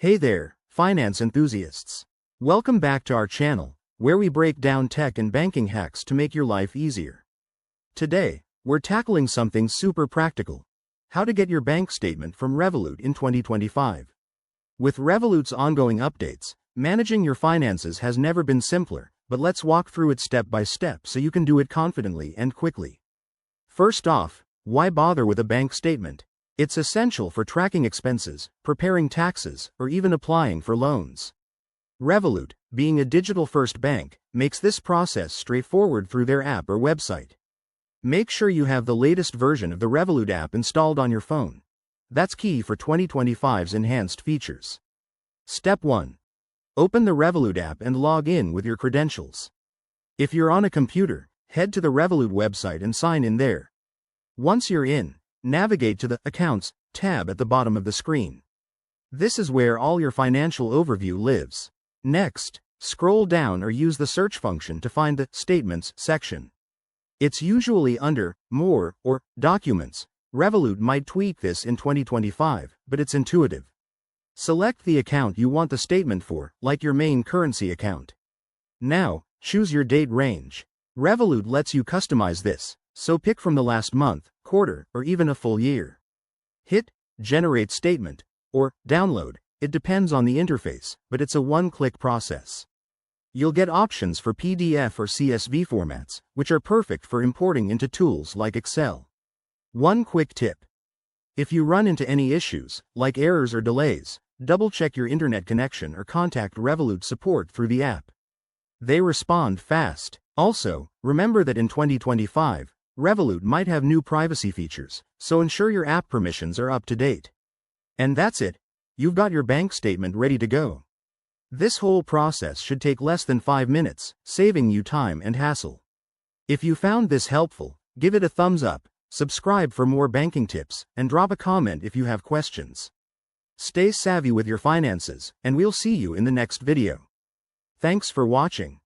Hey there, finance enthusiasts. Welcome back to our channel, where we break down tech and banking hacks to make your life easier. Today, we're tackling something super practical: how to get your bank statement from Revolut in 2025. With Revolut's ongoing updates, managing your finances has never been simpler, but let's walk through it step by step so you can do it confidently and quickly. First off, why bother with a bank statement? It's essential for tracking expenses, preparing taxes, or even applying for loans. Revolut, being a digital-first bank, makes this process straightforward through their app or website. Make sure you have the latest version of the Revolut app installed on your phone. That's key for 2025's enhanced features. Step 1. Open the Revolut app and log in with your credentials. If you're on a computer, head to the Revolut website and sign in there. Once you're in, navigate to the Accounts tab at the bottom of the screen. This is where all your financial overview lives. Next, scroll down or use the search function to find the Statements section. It's usually under More or Documents. Revolut might tweak this in 2025, but it's intuitive. Select the account you want the statement for, like your main currency account. Now, choose your date range. Revolut lets you customize this, so pick from the last month, quarter, or even a full year. Hit Generate Statement or Download. It depends on the interface, but it's a one-click process. You'll get options for PDF or CSV formats, which are perfect for importing into tools like Excel. One quick tip: if you run into any issues, like errors or delays, double-check your internet connection or contact Revolut support through the app. They respond fast. Also, remember that in 2025, Revolut might have new privacy features, so ensure your app permissions are up to date. And that's it. You've got your bank statement ready to go. This whole process should take less than 5 minutes, saving you time and hassle. If you found this helpful, give it a thumbs up, subscribe for more banking tips, and drop a comment if you have questions. Stay savvy with your finances, and we'll see you in the next video. Thanks for watching.